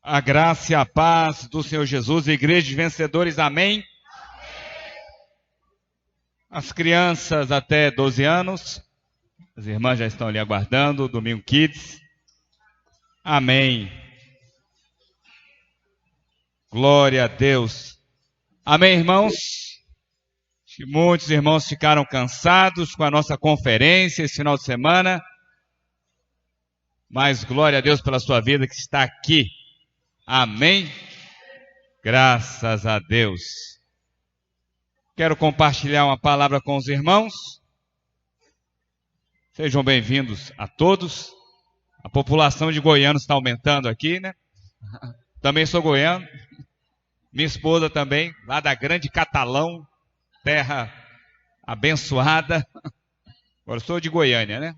A graça e a paz do Senhor Jesus, Igreja de Vencedores, amém? As crianças até 12 anos, as irmãs já estão ali aguardando, Domingo Kids, amém. Glória a Deus. Amém, irmãos? Acho que muitos irmãos ficaram cansados com a nossa conferência esse final de semana, mas glória a Deus pela sua vida que está aqui. Amém? Graças a Deus. Quero compartilhar uma palavra com os irmãos. Sejam bem-vindos a todos. A população de goianos está aumentando aqui, né? Também sou goiano. Minha esposa também, lá da Grande Catalão, terra abençoada. Agora sou de Goiânia, né?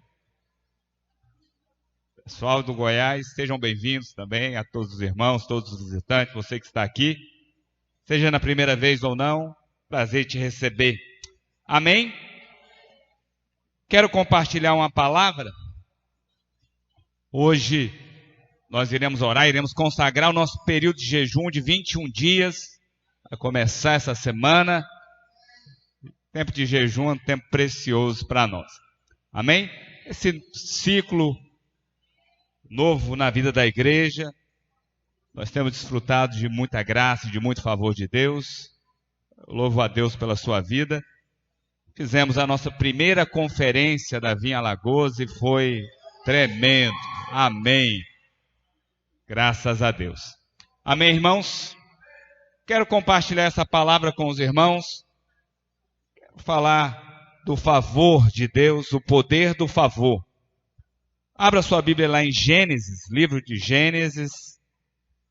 Pessoal do Goiás, sejam bem-vindos também a todos os irmãos, todos os visitantes, você que está aqui. Seja na primeira vez ou não, prazer te receber. Amém? Quero compartilhar uma palavra. Hoje nós iremos orar, iremos consagrar o nosso período de jejum de 21 dias. Vai começar essa semana. Tempo de jejum é um tempo precioso para nós. Amém? Esse ciclo novo na vida da igreja, nós temos desfrutado de muita graça e de muito favor de Deus. Eu louvo a Deus pela sua vida. Fizemos a nossa primeira conferência da Vinha Alagoas e foi tremendo. Amém. Graças a Deus. Amém, irmãos? Quero compartilhar essa palavra com os irmãos. Quero falar do favor de Deus, o poder do favor. Abra sua Bíblia lá em Gênesis, livro de Gênesis,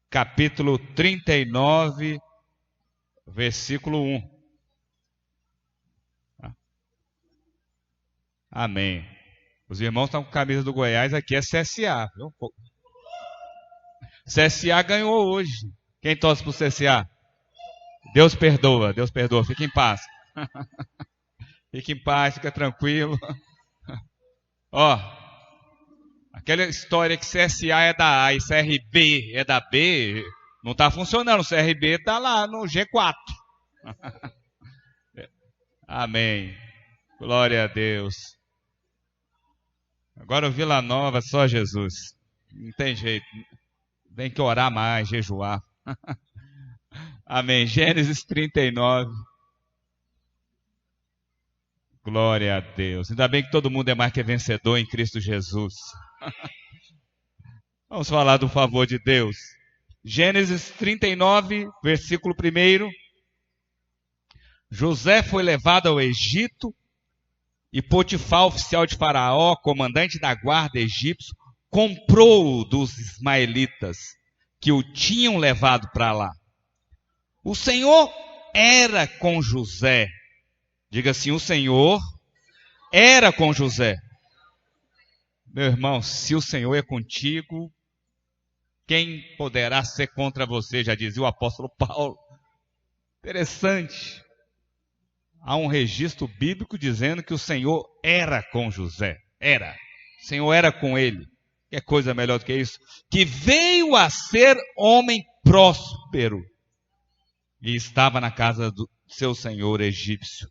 capítulo 39, versículo 1. Amém. Os irmãos estão com a camisa do Goiás, aqui é CSA. Viu? CSA ganhou hoje. Quem torce para o CSA? Deus perdoa, fique em paz. Fique em paz, fica tranquilo. Ó. Aquela história que CSA é da A e CRB é da B, não está funcionando. O CRB está lá no G4. Amém. Glória a Deus. Agora o Vila Nova, só Jesus. Não tem jeito. Tem que orar mais, jejuar. Amém. Gênesis 39. Glória a Deus. Ainda bem que todo mundo é mais que vencedor em Cristo Jesus. Vamos falar do favor de Deus. Gênesis 39, versículo 1. José foi levado ao Egito e Potifar, oficial de Faraó, comandante da guarda egípcio, comprou-o dos ismaelitas que o tinham levado para lá. O Senhor era com José. Diga assim, o Senhor era com José. Meu irmão, se o Senhor é contigo, quem poderá ser contra você? Já dizia o apóstolo Paulo. Interessante. Há um registro bíblico dizendo que o Senhor era com José. Era. O Senhor era com ele. Que coisa melhor do que isso? Que veio a ser homem próspero e estava na casa do seu senhor egípcio.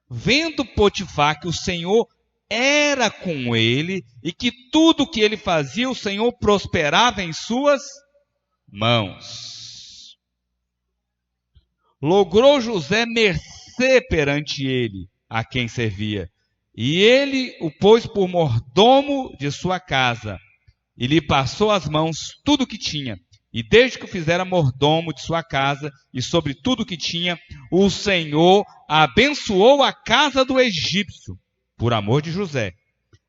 Vendo Potifar que o Senhor era com ele e que tudo que ele fazia, o Senhor prosperava em suas mãos. Logrou José mercê perante ele, a quem servia, e ele o pôs por mordomo de sua casa, e lhe passou às mãos tudo o que tinha. E desde que o fizera mordomo de sua casa, e sobre tudo o que tinha, o Senhor abençoou a casa do egípcio, por amor de José.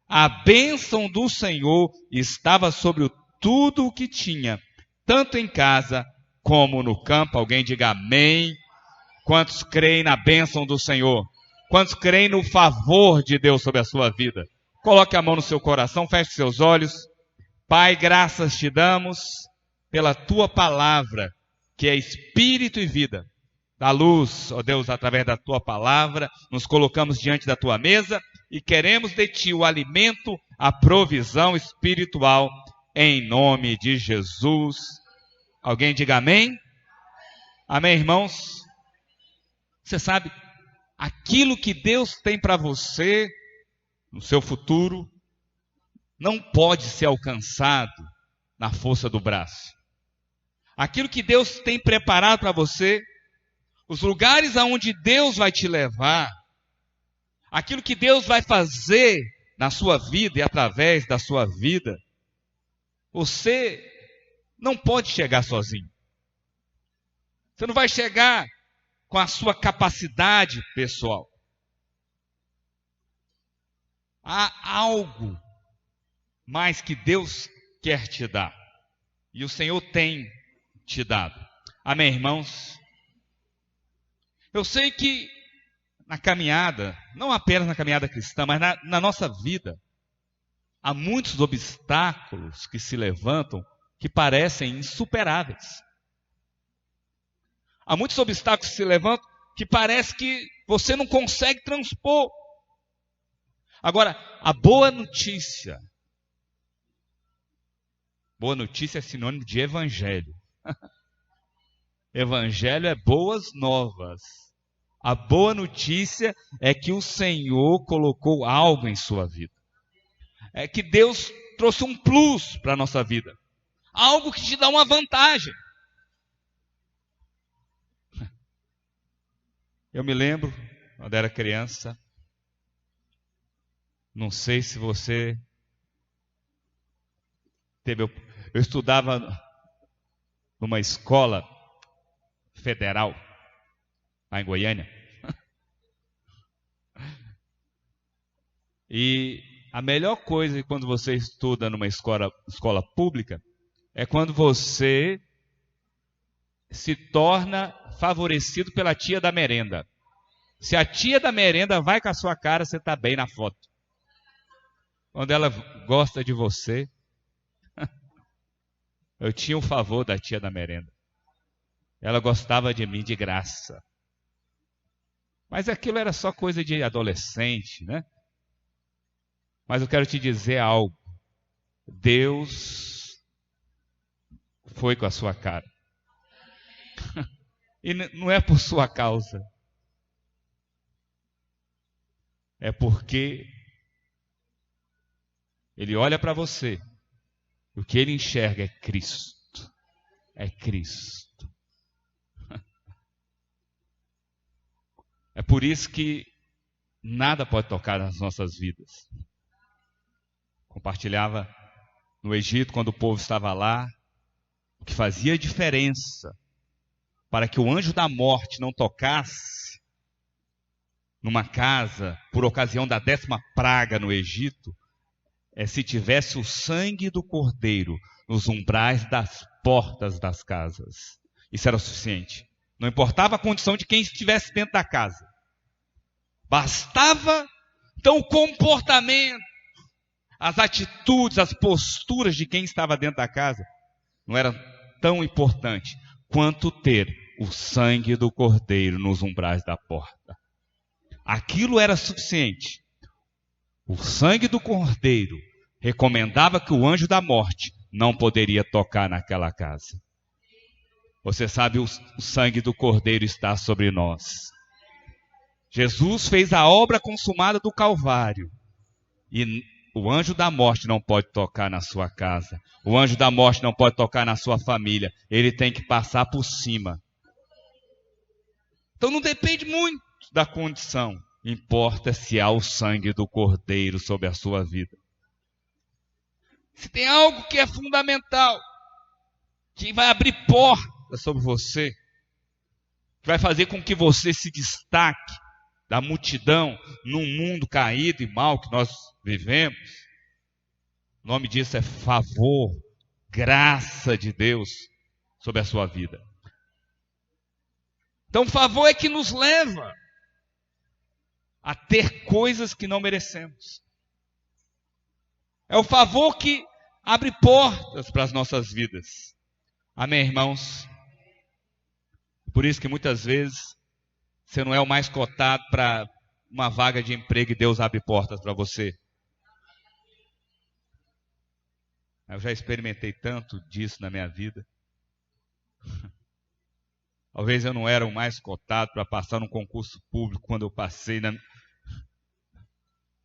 A bênção do Senhor estava sobre tudo o que tinha, tanto em casa como no campo. Alguém diga amém. Quantos creem na bênção do Senhor? Quantos creem no favor de Deus sobre a sua vida? Coloque a mão no seu coração, feche seus olhos. Pai, graças te damos pela tua palavra, que é espírito e vida. Dá luz, ó Deus, através da tua palavra. Nos colocamos diante da tua mesa e queremos de ti o alimento, a provisão espiritual, em nome de Jesus. Alguém diga amém? Amém, irmãos? Você sabe, aquilo que Deus tem para você, no seu futuro, não pode ser alcançado na força do braço. Aquilo que Deus tem preparado para você, os lugares aonde Deus vai te levar, aquilo que Deus vai fazer na sua vida e através da sua vida, você não pode chegar sozinho. Você não vai chegar com a sua capacidade pessoal. Há algo mais que Deus quer te dar. E o Senhor tem te dado. Amém, irmãos? Eu sei que na caminhada, não apenas na caminhada cristã, mas na nossa vida, há muitos obstáculos que se levantam que parecem insuperáveis. Há muitos obstáculos que se levantam que parece que você não consegue transpor. Agora, a boa notícia é sinônimo de evangelho. Evangelho é boas novas. A boa notícia é que o Senhor colocou algo em sua vida. É que Deus trouxe um plus para a nossa vida. Algo que te dá uma vantagem. Eu me lembro, quando era criança, não sei se você teve... Eu estudava numa escola federal, lá em Goiânia. E a melhor coisa quando você estuda numa escola pública é quando você se torna favorecido pela tia da merenda. Se a tia da merenda vai com a sua cara, você está bem na foto. Quando ela gosta de você. Eu tinha o favor da tia da merenda. Ela gostava de mim de graça. Mas aquilo era só coisa de adolescente, né? Mas eu quero te dizer algo. Deus foi com a sua cara. E não é por sua causa. É porque Ele olha para você. O que Ele enxerga é Cristo. É Cristo. É por isso que nada pode tocar nas nossas vidas. Compartilhava no Egito, quando o povo estava lá, o que fazia diferença para que o anjo da morte não tocasse numa casa, por ocasião da 10ª praga no Egito, é se tivesse o sangue do cordeiro nos umbrais das portas das casas. Isso era o suficiente. Não importava a condição de quem estivesse dentro da casa. Bastava, então, o comportamento, as atitudes, as posturas de quem estava dentro da casa não era tão importante quanto ter o sangue do cordeiro nos umbrais da porta. Aquilo era suficiente. O sangue do cordeiro recomendava que o anjo da morte não poderia tocar naquela casa. Você sabe, o sangue do cordeiro está sobre nós. Jesus fez a obra consumada do Calvário. E o anjo da morte não pode tocar na sua casa. O anjo da morte não pode tocar na sua família. Ele tem que passar por cima. Então não depende muito da condição. Importa se há o sangue do cordeiro sobre a sua vida. Se tem algo que é fundamental, que vai abrir portas sobre você, que vai fazer com que você se destaque da multidão num mundo caído e mal que nós vivemos, o nome disso é favor, graça de Deus sobre a sua vida. Então, favor é que nos leva a ter coisas que não merecemos. É o favor que abre portas para as nossas vidas. Amém, irmãos? Por isso que muitas vezes você não é o mais cotado para uma vaga de emprego e Deus abre portas para você. Eu já experimentei tanto disso na minha vida. Talvez eu não era o mais cotado para passar num concurso público quando eu passei.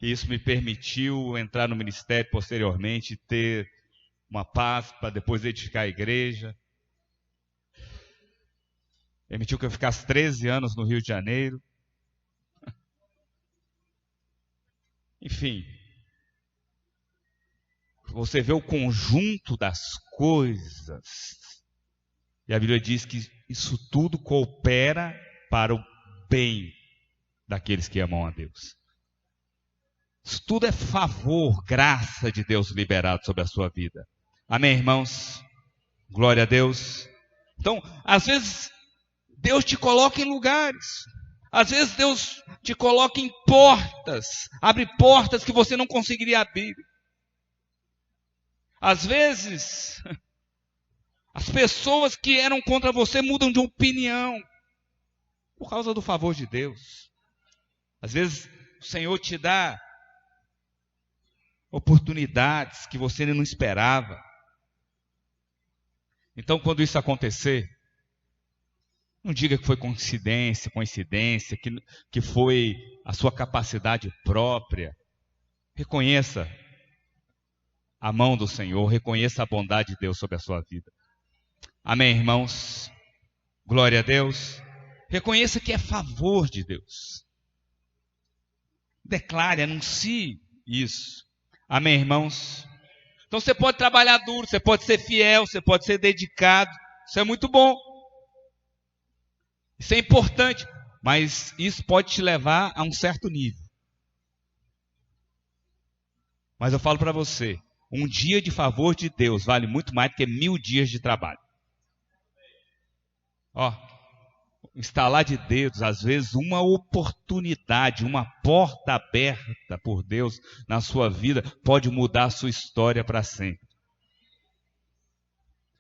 E isso me permitiu entrar no ministério posteriormente e ter uma paz para depois edificar a igreja. Permitiu que eu ficasse 13 anos no Rio de Janeiro. Enfim, você vê o conjunto das coisas. E a Bíblia diz que isso tudo coopera para o bem daqueles que amam a Deus. Isso tudo é favor, graça de Deus liberado sobre a sua vida. Amém, irmãos? Glória a Deus. Então, às vezes, Deus te coloca em lugares. Às vezes, Deus te coloca em portas. Abre portas que você não conseguiria abrir. Às vezes, as pessoas que eram contra você mudam de opinião por causa do favor de Deus. Às vezes o Senhor te dá oportunidades que você não esperava. Então, quando isso acontecer, não diga que foi coincidência, que foi a sua capacidade própria. Reconheça a mão do Senhor, reconheça a bondade de Deus sobre a sua vida. Amém, irmãos? Glória a Deus. Reconheça que é favor de Deus. Declare, anuncie isso. Amém, irmãos? Então você pode trabalhar duro, você pode ser fiel, você pode ser dedicado. Isso é muito bom. Isso é importante. Mas isso pode te levar a um certo nível. Mas eu falo para você, um dia de favor de Deus vale muito mais do que 1000 dias de trabalho. Instalar de dedos, às vezes uma oportunidade, uma porta aberta por Deus na sua vida pode mudar a sua história para sempre.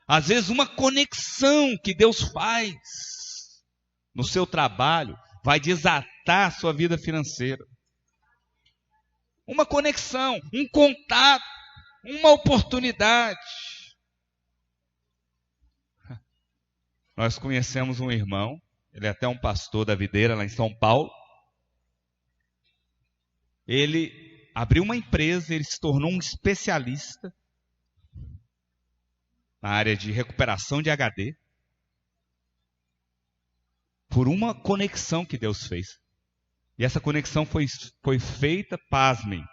Às vezes uma conexão que Deus faz no seu trabalho vai desatar a sua vida financeira. Uma conexão, um contato, uma oportunidade. Nós conhecemos um irmão, ele é até um pastor da Videira lá em São Paulo. Ele abriu uma empresa, ele se tornou um especialista na área de recuperação de HD, por uma conexão que Deus fez. E essa conexão foi feita, pasmem,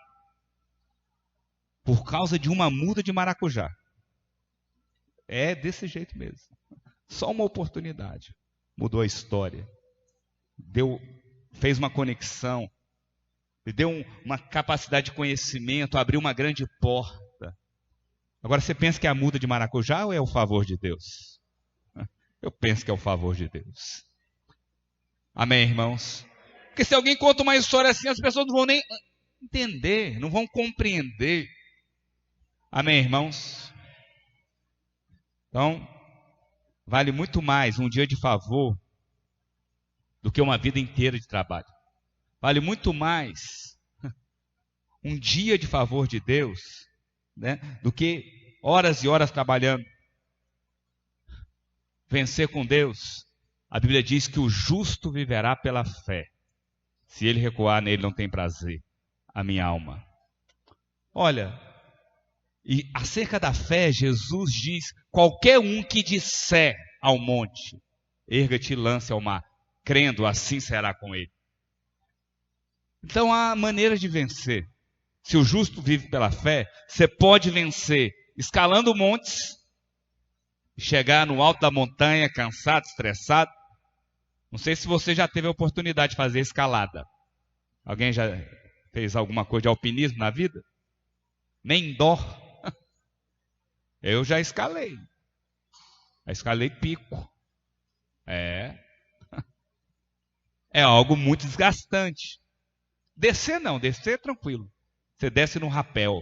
por causa de uma muda de maracujá. É desse jeito mesmo. Só uma oportunidade. Mudou a história. Fez uma conexão. Deu uma capacidade de conhecimento, abriu uma grande porta. Agora você pensa que é a muda de maracujá ou é o favor de Deus? Eu penso que é o favor de Deus. Amém, irmãos? Porque se alguém conta uma história assim, as pessoas não vão nem entender, não vão compreender. Amém, irmãos? Então, vale muito mais um dia de favor do que uma vida inteira de trabalho. Vale muito mais um dia de favor de Deus, né, do que horas e horas trabalhando. Vencer com Deus. A Bíblia diz que o justo viverá pela fé. Se ele recuar, nele não tem prazer. A minha alma. Olha, e acerca da fé, Jesus diz, qualquer um que disser ao monte, erga-te e lance ao mar, crendo, assim será com ele. Então há maneiras de vencer. Se o justo vive pela fé, você pode vencer escalando montes, chegar no alto da montanha, cansado, estressado. Não sei se você já teve a oportunidade de fazer escalada. Alguém já fez alguma coisa de alpinismo na vida? Nem dó. Eu já escalei. Já escalei pico. É algo muito desgastante. Descer não, descer é tranquilo. Você desce num rapel.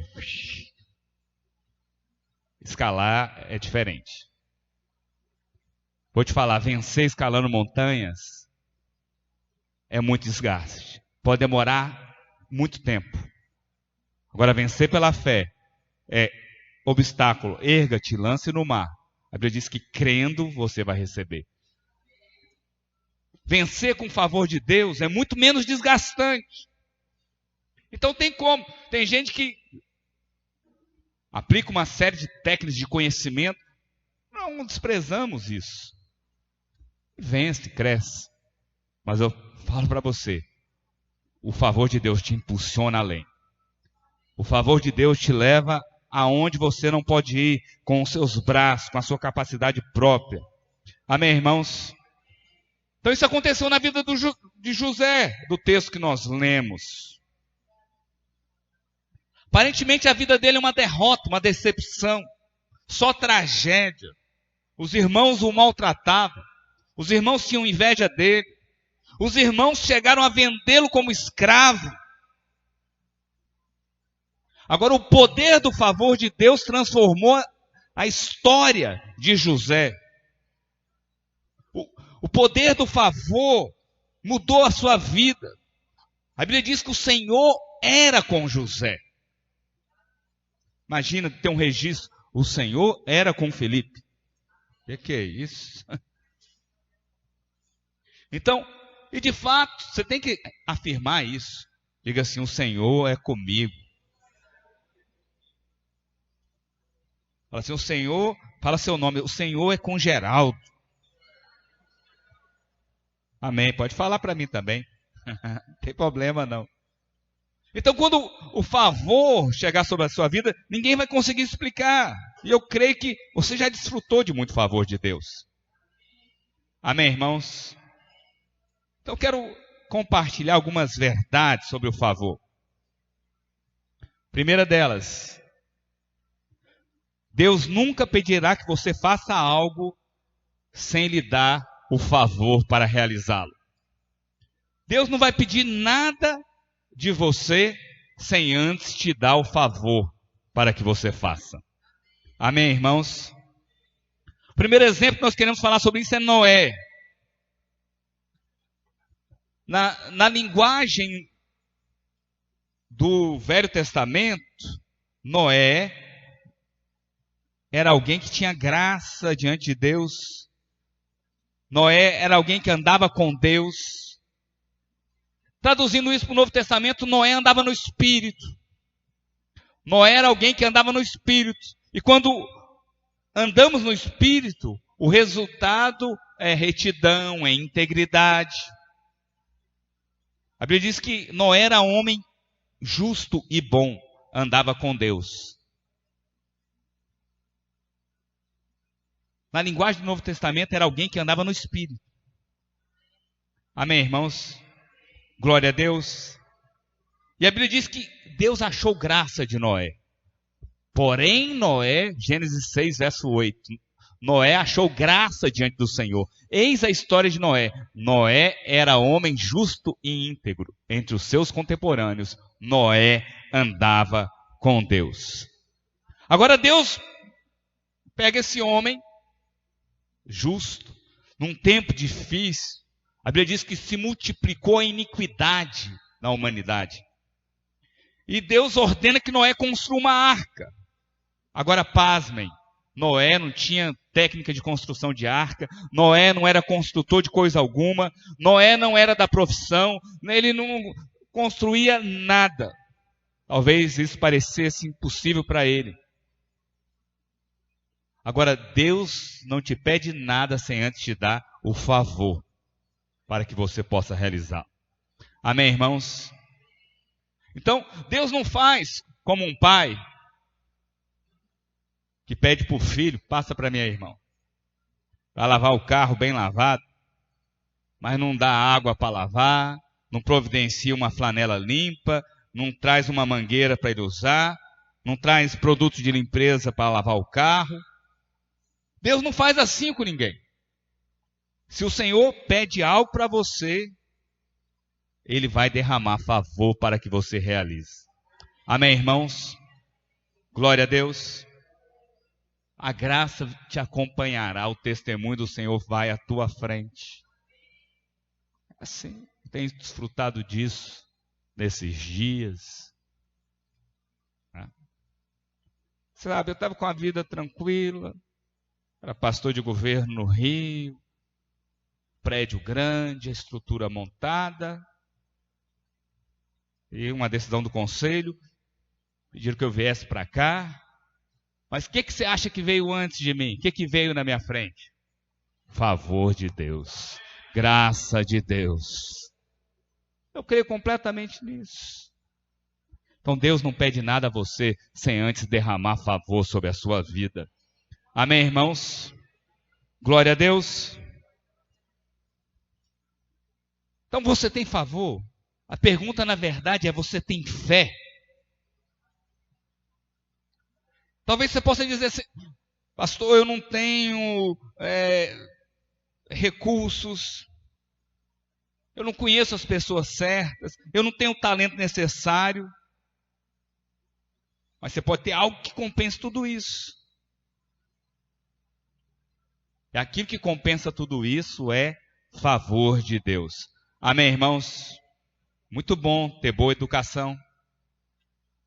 Escalar é diferente. Vou te falar, vencer escalando montanhas é muito desgaste. Pode demorar muito tempo. Agora, vencer pela fé é obstáculo. Erga-te, lance no mar. A Bíblia diz que crendo você vai receber. Vencer com o favor de Deus é muito menos desgastante. Então tem como. Tem gente que aplica uma série de técnicas de conhecimento. Não desprezamos isso. Vence, cresce. Mas eu falo para você, o favor de Deus te impulsiona além. O favor de Deus te leva aonde você não pode ir com os seus braços, com a sua capacidade própria. Amém, irmãos? Então isso aconteceu na vida de José, do texto que nós lemos. Aparentemente a vida dele é uma derrota, uma decepção, só tragédia. Os irmãos o maltratavam, os irmãos tinham inveja dele, os irmãos chegaram a vendê-lo como escravo. Agora o poder do favor de Deus transformou a história de José. O poder do favor mudou a sua vida. A Bíblia diz que o Senhor era com José. Imagina ter um registro, o Senhor era com Felipe. O que é isso? Então, e de fato, você tem que afirmar isso. Diga assim, o Senhor é comigo. Fala assim, o Senhor, fala seu nome, o Senhor é com Geraldo. Amém, pode falar para mim também. Não tem problema não. Então quando o favor chegar sobre a sua vida, ninguém vai conseguir explicar. E eu creio que você já desfrutou de muito favor de Deus. Amém, irmãos? Então eu quero compartilhar algumas verdades sobre o favor. Primeira delas, Deus nunca pedirá que você faça algo sem lhe dar o favor para realizá-lo. Deus não vai pedir nada de você sem antes te dar o favor para que você faça. Amém, irmãos? O primeiro exemplo que nós queremos falar sobre isso é Noé. Na linguagem do Velho Testamento, Noé era alguém que tinha graça diante de Deus. Noé era alguém que andava com Deus. Traduzindo isso para o Novo Testamento, Noé andava no Espírito. Noé era alguém que andava no Espírito. E quando andamos no Espírito, o resultado é retidão, é integridade. A Bíblia diz que Noé era homem justo e bom, andava com Deus. Na linguagem do Novo Testamento, era alguém que andava no Espírito. Amém, irmãos? Glória a Deus. E a Bíblia diz que Deus achou graça de Noé. Porém, Noé, Gênesis 6, verso 8. Noé achou graça diante do Senhor. Eis a história de Noé. Noé era homem justo e íntegro. Entre os seus contemporâneos, Noé andava com Deus. Agora Deus pega esse homem justo, num tempo difícil. A Bíblia diz que se multiplicou a iniquidade na humanidade. E Deus ordena que Noé construa uma arca. Agora, pasmem, Noé não tinha técnica de construção de arca, Noé não era construtor de coisa alguma, Noé não era da profissão, ele não construía nada. Talvez isso parecesse impossível para ele. Agora, Deus não te pede nada sem antes te dar o favor para que você possa realizar. Amém, irmãos? Então, Deus não faz como um pai que pede para o filho, passa para mim aí, irmão, para lavar o carro bem lavado, mas não dá água para lavar, não providencia uma flanela limpa, não traz uma mangueira para ele usar, não traz produtos de limpeza para lavar o carro. Deus não faz assim com ninguém. Se o Senhor pede algo para você, Ele vai derramar favor para que você realize. Amém, irmãos? Glória a Deus. A graça te acompanhará, o testemunho do Senhor vai à tua frente. Assim, tenho desfrutado disso nesses dias. Sabe, eu estava com a vida tranquila, Era pastor de governo no Rio, prédio grande, a estrutura montada. E uma decisão do conselho, pediram que eu viesse para cá. Mas o que você acha que veio antes de mim? O que veio na minha frente? Favor de Deus, graça de Deus. Eu creio completamente nisso. Então Deus não pede nada a você sem antes derramar favor sobre a sua vida. Amém, irmãos? Glória a Deus. Então você tem favor? A pergunta, na verdade, é: você tem fé? Talvez você possa dizer assim: pastor, eu não tenho recursos, eu não conheço as pessoas certas, eu não tenho o talento necessário. Mas você pode ter algo que compense tudo isso. E aquilo que compensa tudo isso é favor de Deus. Amém, irmãos? Muito bom ter boa educação,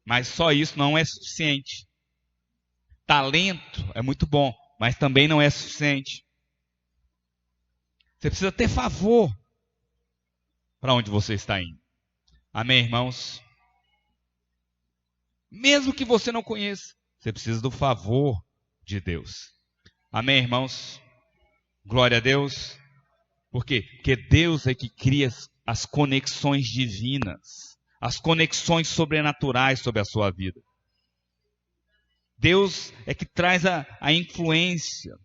mas só isso não é suficiente. Talento é muito bom, mas também não é suficiente. Você precisa ter favor para onde você está indo. Amém, irmãos? Mesmo que você não conheça, você precisa do favor de Deus. Amém, irmãos? Glória a Deus. Por quê? Porque Deus é que cria as conexões divinas, as conexões sobrenaturais sobre a sua vida. Deus é que traz a influência.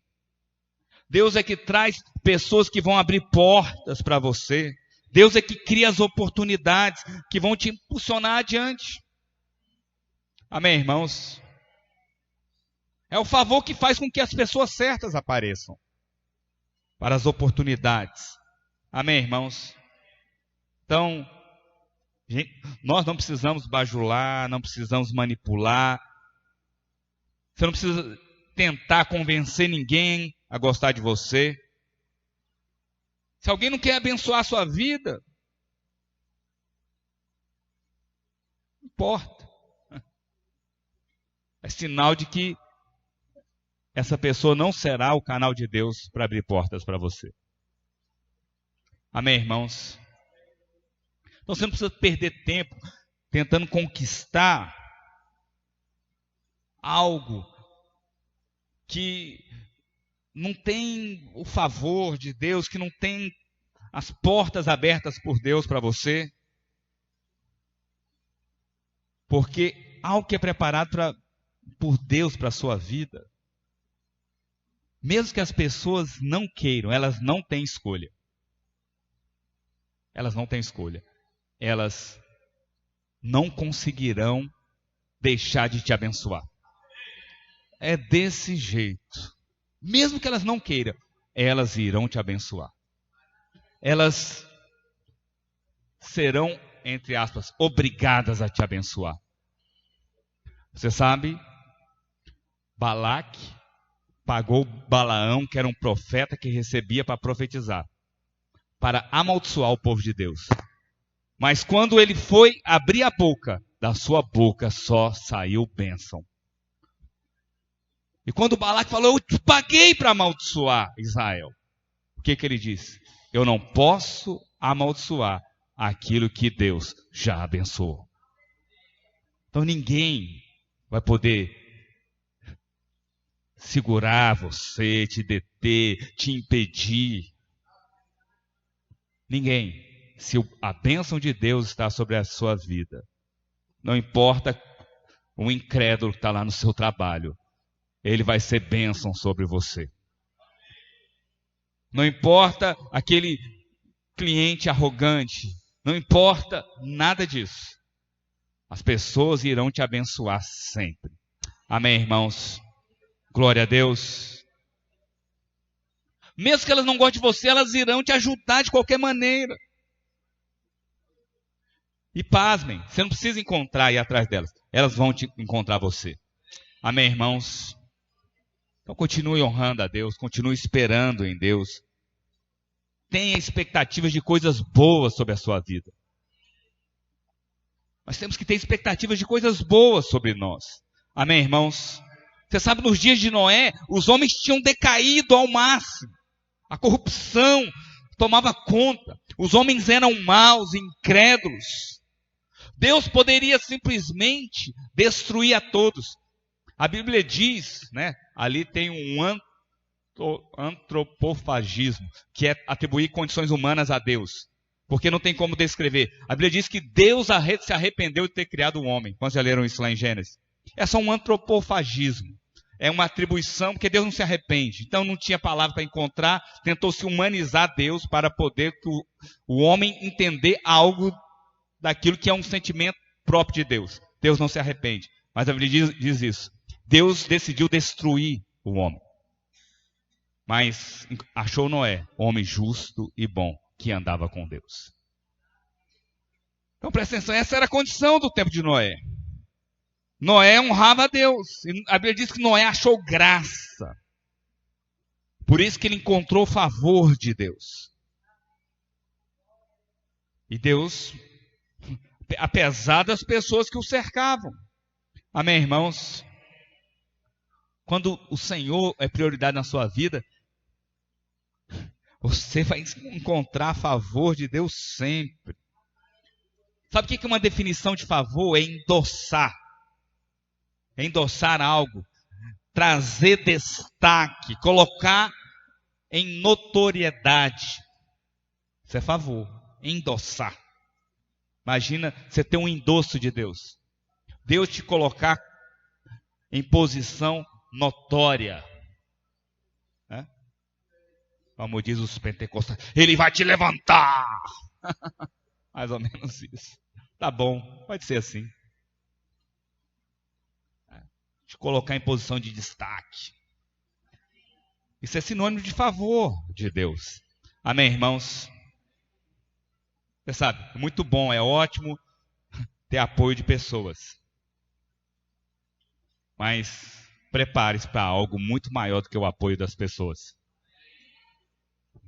Deus é que traz pessoas que vão abrir portas para você. Deus é que cria as oportunidades que vão te impulsionar adiante. Amém, irmãos? É o favor que faz com que as pessoas certas apareçam para as oportunidades. Amém, irmãos? Então, nós não precisamos bajular, não precisamos manipular. Você não precisa tentar convencer ninguém a gostar de você. Se alguém não quer abençoar a sua vida, não importa. É sinal de que essa pessoa não será o canal de Deus para abrir portas para você. Amém, irmãos? Então você não precisa perder tempo tentando conquistar algo que não tem o favor de Deus, que não tem as portas abertas por Deus para você. Porque algo que é preparado por Deus para a sua vida, mesmo que as pessoas não queiram, elas não têm escolha. Elas não têm escolha. Elas não conseguirão deixar de te abençoar. É desse jeito. Mesmo que elas não queiram, elas irão te abençoar. Elas serão, entre aspas, obrigadas a te abençoar. Você sabe, Balaque pagou Balaão, que era um profeta que recebia para profetizar, para amaldiçoar o povo de Deus. Mas quando ele foi abrir a boca, da sua boca só saiu bênção. E quando Balaque falou: eu te paguei para amaldiçoar Israel, o que ele disse? Eu não posso amaldiçoar aquilo que Deus já abençoou. Então ninguém vai poder segurar você, te deter, te impedir. Ninguém. Se a bênção de Deus está sobre a sua vida, não importa o incrédulo que está lá no seu trabalho, ele vai ser bênção sobre você. Não importa aquele cliente arrogante, não importa nada disso. As pessoas irão te abençoar sempre. Amém, irmãos? Glória a Deus. Mesmo que elas não gostem de você, elas irão te ajudar de qualquer maneira. E pasmem, você não precisa encontrar e ir atrás delas. Elas vão te encontrar você. Amém, irmãos? Então continue honrando a Deus, continue esperando em Deus. Tenha expectativas de coisas boas sobre a sua vida. Nós temos que ter expectativas de coisas boas sobre nós. Amém, irmãos? Você sabe, nos dias de Noé, os homens tinham decaído ao máximo. A corrupção tomava conta. Os homens eram maus, incrédulos. Deus poderia simplesmente destruir a todos. A Bíblia diz, né, ali tem um antropofagismo, que é atribuir condições humanas a Deus. Porque não tem como descrever. A Bíblia diz que Deus se arrependeu de ter criado o homem. Quando já leram isso lá em Gênesis? É só um antropofagismo. É uma atribuição, porque Deus não se arrepende. Então não tinha palavra para encontrar. Tentou se humanizar Deus para poder o homem entender algo daquilo que é um sentimento próprio de Deus. Deus não se arrepende. Mas a Bíblia diz isso. Deus decidiu destruir o homem. Mas achou Noé, homem justo e bom, que andava com Deus. Então presta atenção, essa era a condição do tempo de Noé. Noé honrava a Deus. A Bíblia diz que Noé achou graça. Por isso que ele encontrou o favor de Deus. E Deus, apesar das pessoas que o cercavam. Amém, irmãos? Quando o Senhor é prioridade na sua vida, você vai encontrar favor de Deus sempre. Sabe o que é uma definição de favor? É endossar. É endossar algo. Trazer destaque. Colocar em notoriedade. Isso é favor. Endossar. Imagina você ter um endosso de Deus. Deus te colocar em posição notória. Como diz os pentecostais, Ele vai te levantar. Mais ou menos isso. Tá bom, pode ser assim. Te colocar em posição de destaque. Isso é sinônimo de favor de Deus. Amém, irmãos? Você sabe, é muito bom, é ótimo ter apoio de pessoas. Mas prepare-se para algo muito maior do que o apoio das pessoas.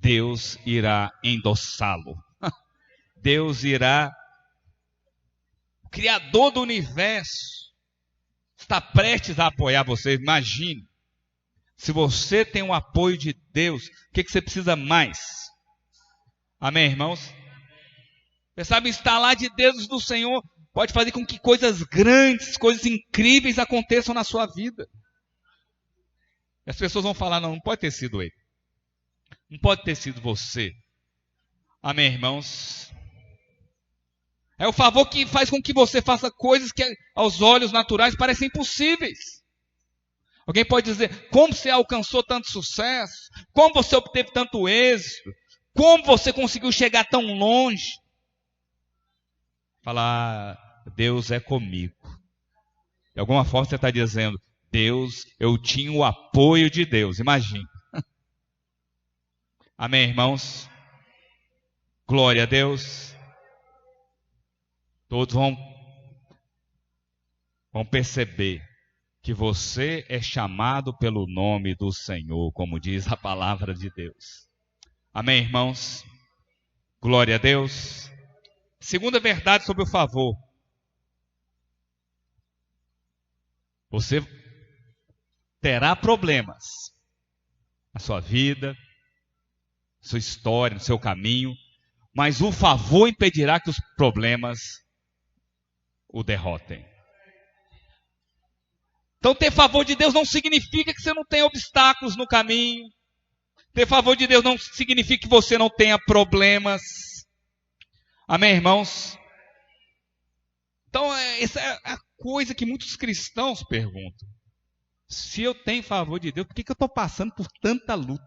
Deus irá endossá-lo. Deus irá, o Criador do universo, está prestes a apoiar você. Imagine, se você tem o apoio de Deus, o que você precisa mais? Amém, irmãos? Você sabe, instalar de dedos do Senhor pode fazer com que coisas grandes, coisas incríveis aconteçam na sua vida. E as pessoas vão falar, não pode ter sido ele. Não pode ter sido você. Amém, irmãos? É o favor que faz com que você faça coisas que aos olhos naturais parecem impossíveis. Alguém pode dizer, como você alcançou tanto sucesso? Como você obteve tanto êxito? Como você conseguiu chegar tão longe? Falar, Deus é comigo. De alguma forma você está dizendo, Deus, eu tinha o apoio de Deus. Imagine. Amém, irmãos? Glória a Deus. Todos vão perceber que você é chamado pelo nome do Senhor, como diz a palavra de Deus. Amém, irmãos? Glória a Deus. Segunda verdade sobre o favor. Você terá problemas na sua vida, sua história, no seu caminho, mas o favor impedirá que os problemas o derrotem. Então, ter favor de Deus não significa que você não tenha obstáculos no caminho. Ter favor de Deus não significa que você não tenha problemas. Amém, irmãos? Então, essa é a coisa que muitos cristãos perguntam. Se eu tenho favor de Deus, por que eu estou passando por tanta luta?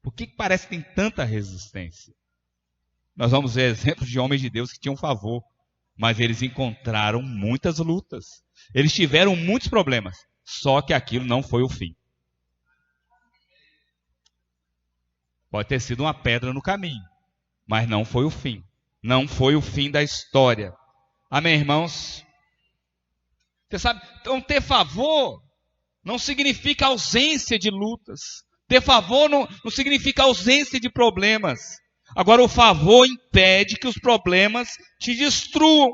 Por que parece que tem tanta resistência? Nós vamos ver exemplos de homens de Deus que tinham favor, mas eles encontraram muitas lutas. Eles tiveram muitos problemas, só que aquilo não foi o fim. Pode ter sido uma pedra no caminho, mas não foi o fim. Não foi o fim da história. Amém, irmãos? Você sabe, então ter favor não significa ausência de lutas. Ter favor não significa ausência de problemas. Agora, o favor impede que os problemas te destruam.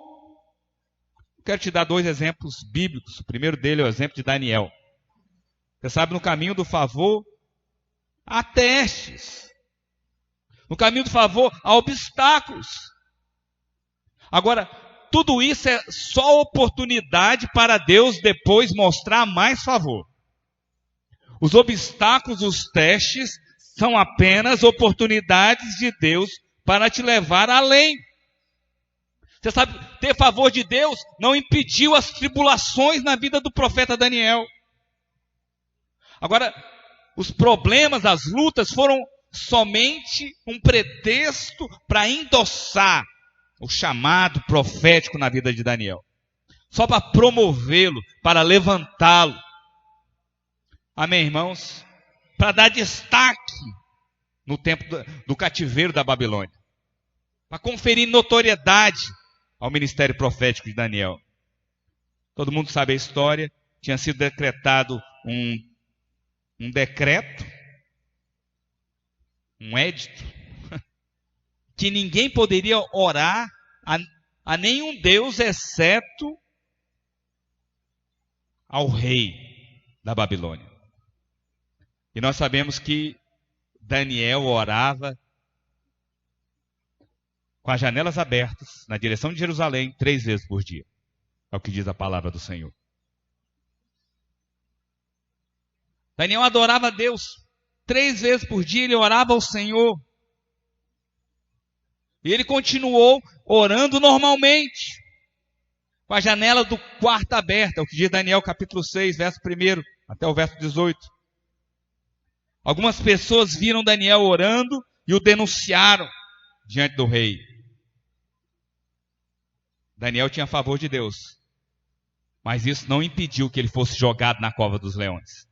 quero te dar 2 exemplos bíblicos. O primeiro dele é o exemplo de Daniel. Você sabe, no caminho do favor, há testes. No caminho do favor, há obstáculos. Agora, tudo isso é só oportunidade para Deus depois mostrar mais favor. Os obstáculos, os testes, são apenas oportunidades de Deus para te levar além. Você sabe, ter favor de Deus não impediu as tribulações na vida do profeta Daniel. Agora, os problemas, as lutas foram somente um pretexto para endossar o chamado profético na vida de Daniel. Só para promovê-lo, para levantá-lo. Amém, irmãos? Para dar destaque no tempo do cativeiro da Babilônia. Para conferir notoriedade ao ministério profético de Daniel. Todo mundo sabe a história. Tinha sido decretado um decreto, um édito, que ninguém poderia orar a nenhum Deus, exceto ao rei da Babilônia. E nós sabemos que Daniel orava com as janelas abertas, na direção de Jerusalém, 3 vezes por dia. É o que diz a palavra do Senhor. Daniel adorava a Deus. 3 vezes por dia ele orava ao Senhor. E ele continuou orando normalmente, com a janela do quarto aberta, é o que diz Daniel capítulo 6, verso 1 até o verso 18. Algumas pessoas viram Daniel orando e o denunciaram diante do rei. Daniel tinha favor de Deus, mas isso não impediu que ele fosse jogado na cova dos leões.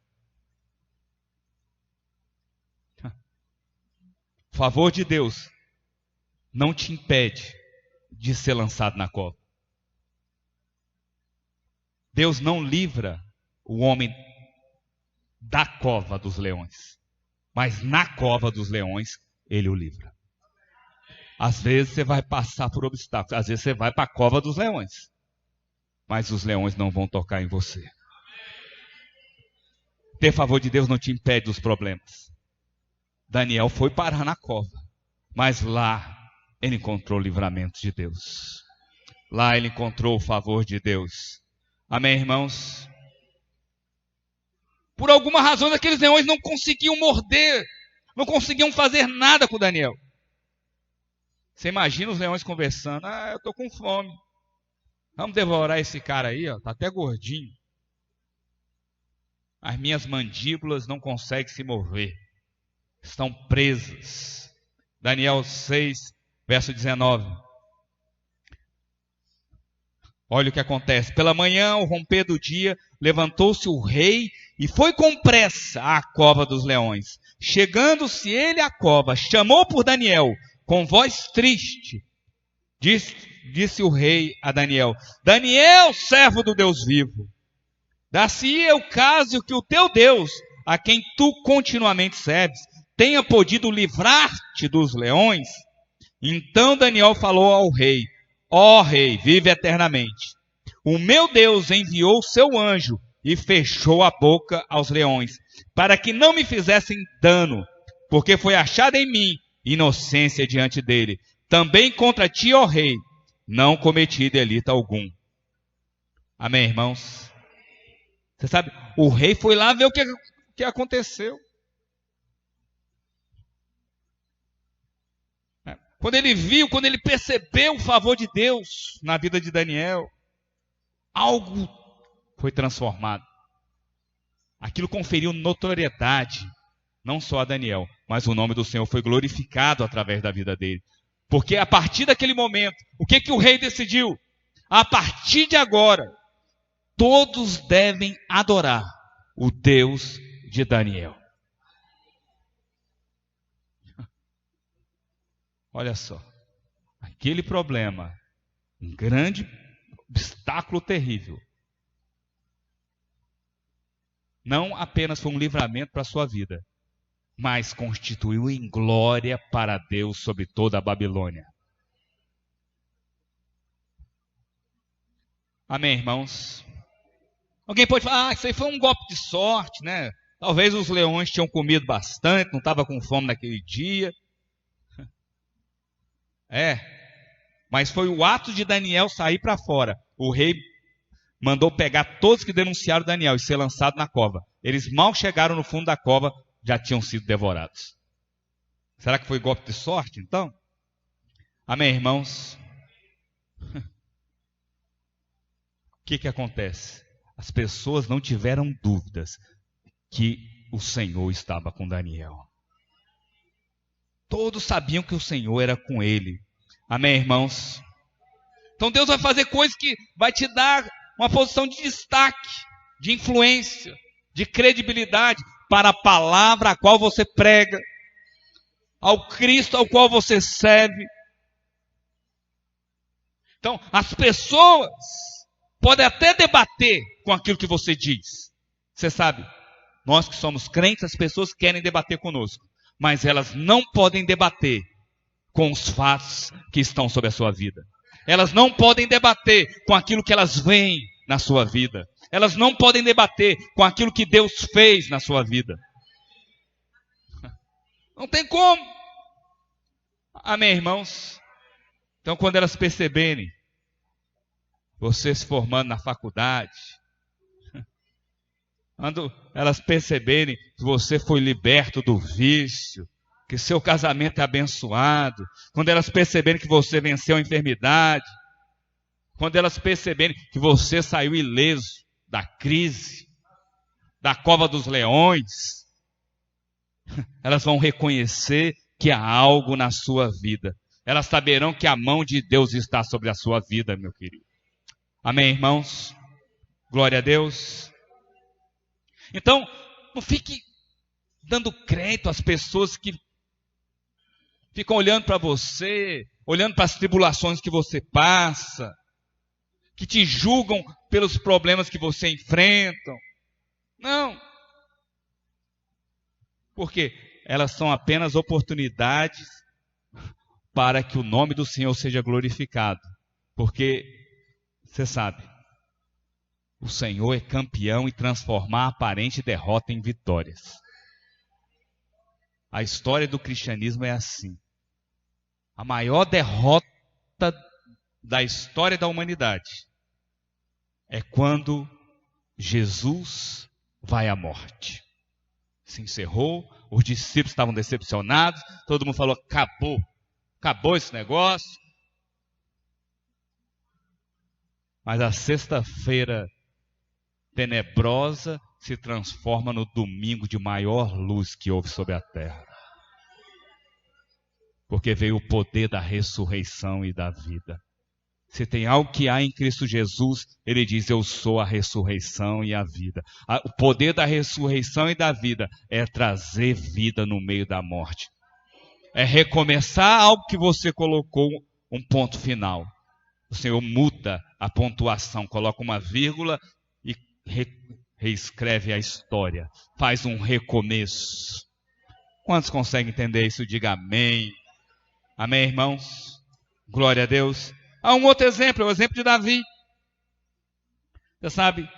O favor de Deus não te impede de ser lançado na cova. Deus não livra o homem da cova dos leões, mas na cova dos leões ele o livra. Às vezes você vai passar por obstáculos, às vezes você vai para a cova dos leões, mas os leões não vão tocar em você. Ter favor de Deus não te impede dos problemas. Daniel foi parar na cova, mas lá ele encontrou o livramento de Deus. Lá ele encontrou o favor de Deus. Amém, irmãos? Por alguma razão, aqueles leões não conseguiam morder, não conseguiam fazer nada com Daniel. Você imagina os leões conversando: eu estou com fome. Vamos devorar esse cara aí, está até gordinho. As minhas mandíbulas não conseguem se mover. Estão presas. Daniel 6, verso 19. Olha o que acontece. Pela manhã, ao romper do dia, levantou-se o rei e foi com pressa à cova dos leões. Chegando-se ele à cova, chamou por Daniel, com voz triste. Disse o rei a Daniel: Daniel, servo do Deus vivo, dá-se-ia o caso que o teu Deus, a quem tu continuamente serves, tenha podido livrar-te dos leões? Então Daniel falou ao rei: Ó rei, vive eternamente. O meu Deus enviou o seu anjo e fechou a boca aos leões, para que não me fizessem dano, porque foi achada em mim inocência diante dele. Também contra ti, ó rei, não cometi delito algum. Amém, irmãos? Você sabe, o rei foi lá ver o que aconteceu. Quando ele viu, quando ele percebeu o favor de Deus na vida de Daniel, algo foi transformado. Aquilo conferiu notoriedade, não só a Daniel, mas o nome do Senhor foi glorificado através da vida dele. Porque a partir daquele momento, o que o rei decidiu? A partir de agora, todos devem adorar o Deus de Daniel. Olha só, aquele problema, um grande obstáculo terrível, não apenas foi um livramento para a sua vida, mas constituiu em glória para Deus sobre toda a Babilônia. Amém, irmãos? Alguém pode falar, isso aí foi um golpe de sorte, né? Talvez os leões tinham comido bastante, não estava com fome naquele dia. Mas foi o ato de Daniel sair para fora. O rei mandou pegar todos que denunciaram Daniel e ser lançado na cova. Eles mal chegaram no fundo da cova, já tinham sido devorados. Será que foi golpe de sorte, então? Amém, irmãos? O que acontece? As pessoas não tiveram dúvidas que o Senhor estava com Daniel. Todos sabiam que o Senhor era com ele. Amém, irmãos? Então Deus vai fazer coisas que vai te dar uma posição de destaque, de influência, de credibilidade para a palavra a qual você prega, ao Cristo ao qual você serve. Então, as pessoas podem até debater com aquilo que você diz. Você sabe, nós que somos crentes, as pessoas querem debater conosco, mas elas não podem debater com os fatos que estão sobre a sua vida. Elas não podem debater com aquilo que elas veem na sua vida. Elas não podem debater com aquilo que Deus fez na sua vida. Não tem como. Amém, irmãos? Então, quando elas perceberem você se formando na faculdade, quando elas perceberem que você foi liberto do vício, que seu casamento é abençoado, quando elas perceberem que você venceu a enfermidade, quando elas perceberem que você saiu ileso da crise, da cova dos leões, elas vão reconhecer que há algo na sua vida. Elas saberão que a mão de Deus está sobre a sua vida, meu querido. Amém, irmãos? Glória a Deus. Então, não fique dando crédito às pessoas que ficam olhando para você, olhando para as tribulações que você passa, que te julgam pelos problemas que você enfrenta. Não. Porque elas são apenas oportunidades para que o nome do Senhor seja glorificado. Porque, você sabe, o Senhor é campeão em transformar a aparente derrota em vitórias. A história do cristianismo é assim. A maior derrota da história da humanidade é quando Jesus vai à morte. Se encerrou, os discípulos estavam decepcionados, todo mundo falou, acabou esse negócio. Mas a sexta-feira tenebrosa se transforma no domingo de maior luz que houve sobre a terra. Porque veio o poder da ressurreição e da vida. Se tem algo que há em Cristo Jesus, ele diz, eu sou a ressurreição e a vida. O poder da ressurreição e da vida é trazer vida no meio da morte. É recomeçar algo que você colocou um ponto final. O Senhor muda a pontuação, coloca uma vírgula e reescreve a história. Faz um recomeço. Quantos conseguem entender isso? Diga amém. Amém, irmãos? Glória a Deus. Há um outro exemplo, é o exemplo de Davi. Você sabe,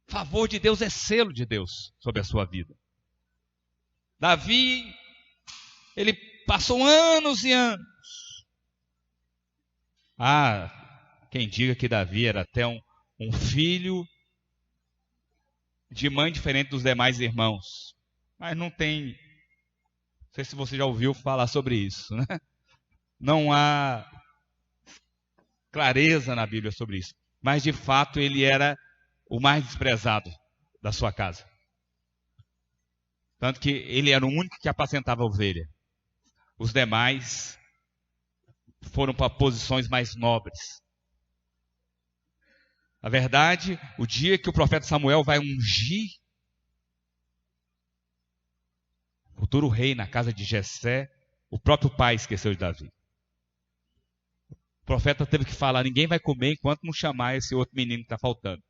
favor de Deus é selo de Deus sobre a sua vida. Davi, ele passou anos e anos. Quem diga que Davi era até um filho de mãe diferente dos demais irmãos. Mas não sei se você já ouviu falar sobre isso, né? Não há clareza na Bíblia sobre isso. Mas de fato ele era o mais desprezado da sua casa. Tanto que ele era o único que apacentava a ovelha. Os demais foram para posições mais nobres. Na verdade, o dia que o profeta Samuel vai ungir o futuro rei na casa de Jessé, o próprio pai esqueceu de Davi. O profeta teve que falar, ninguém vai comer enquanto não chamar esse outro menino que está faltando.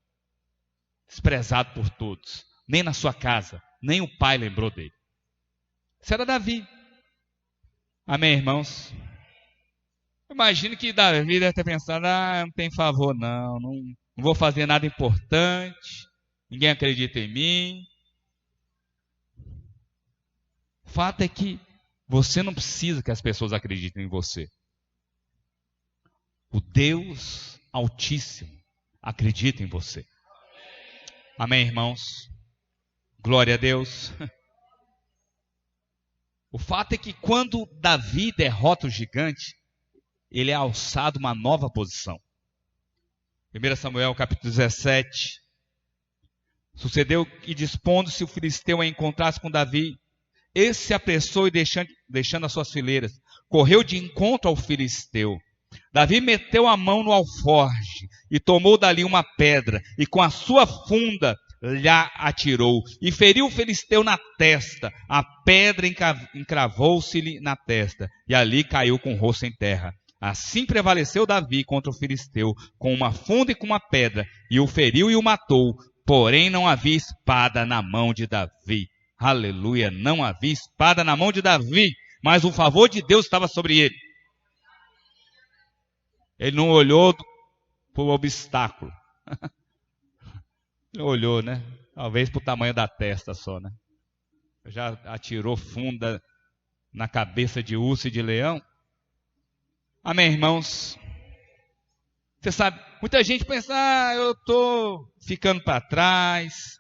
Desprezado por todos. Nem na sua casa, nem o pai lembrou dele. Isso era Davi. Amém, irmãos? Imagino que Davi deve ter pensado, não tem favor não vou fazer nada importante, ninguém acredita em mim. O fato é que você não precisa que as pessoas acreditem em você. O Deus Altíssimo acredita em você. Amém, irmãos? Glória a Deus. O fato é que quando Davi derrota o gigante, ele é alçado uma nova posição. 1 Samuel capítulo 17. Sucedeu que, dispondo-se o filisteu a encontrar-se com Davi, esse se apressou e deixando as suas fileiras, correu de encontro ao filisteu. Davi meteu a mão no alforje e tomou dali uma pedra e com a sua funda lhe atirou e feriu o filisteu na testa. A pedra encravou-se-lhe na testa e ali caiu com o rosto em terra. Assim prevaleceu Davi contra o filisteu com uma funda e com uma pedra e o feriu e o matou. Porém não havia espada na mão de Davi. Aleluia, não havia espada na mão de Davi, mas o favor de Deus estava sobre ele. Ele não olhou para o obstáculo. Ele olhou, né? Talvez para o tamanho da testa só, né? Já atirou funda na cabeça de urso e de leão. Amém, irmãos? Você sabe, muita gente pensa, eu estou ficando para trás,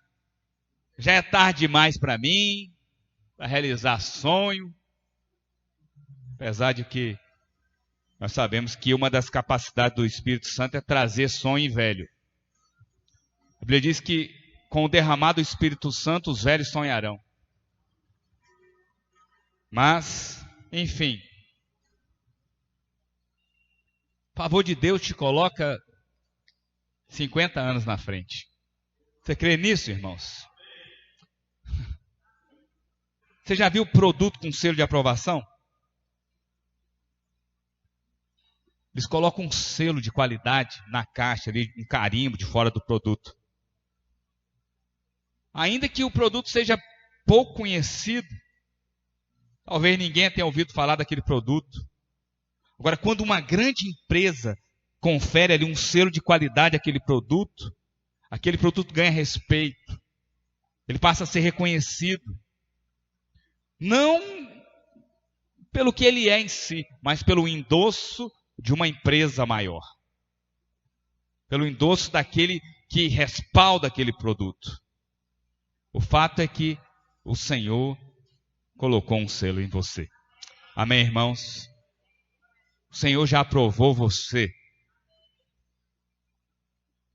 já é tarde demais para mim, para realizar sonho. Apesar de que nós sabemos que uma das capacidades do Espírito Santo é trazer sonho velho. A Bíblia diz que com o derramado do Espírito Santo os velhos sonharão. Mas, enfim, o favor de Deus te coloca 50 anos na frente. Você crê nisso, irmãos? Você já viu produto com selo de aprovação? Eles colocam um selo de qualidade na caixa, ali, um carimbo de fora do produto. Ainda que o produto seja pouco conhecido, talvez ninguém tenha ouvido falar daquele produto. Agora, quando uma grande empresa confere ali um selo de qualidade àquele produto ganha respeito. Ele passa a ser reconhecido. Não pelo que ele é em si, mas pelo endosso de uma empresa maior. Pelo endosso daquele que respalda aquele produto. O fato é que o Senhor colocou um selo em você. Amém, irmãos? O Senhor já aprovou você.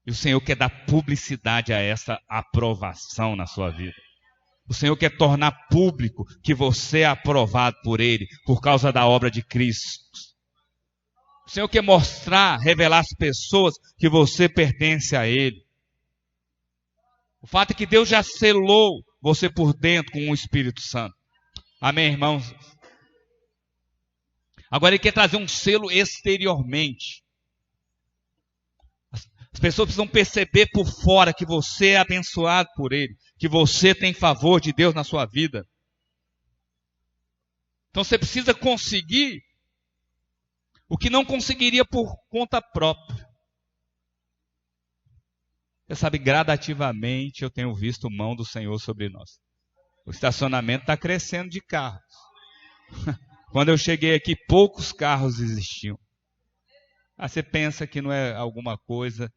E o Senhor quer dar publicidade a essa aprovação na sua vida. O Senhor quer tornar público que você é aprovado por Ele, por causa da obra de Cristo. O Senhor quer mostrar, revelar às pessoas que você pertence a Ele. O fato é que Deus já selou você por dentro com o Espírito Santo. Amém, irmãos? Agora Ele quer trazer um selo exteriormente. As pessoas precisam perceber por fora que você é abençoado por Ele, que você tem favor de Deus na sua vida. Então você precisa conseguir o que não conseguiria por conta própria. Você sabe, gradativamente eu tenho visto mão do Senhor sobre nós. O estacionamento está crescendo de carros. Quando eu cheguei aqui, poucos carros existiam. Você pensa que não é alguma coisa,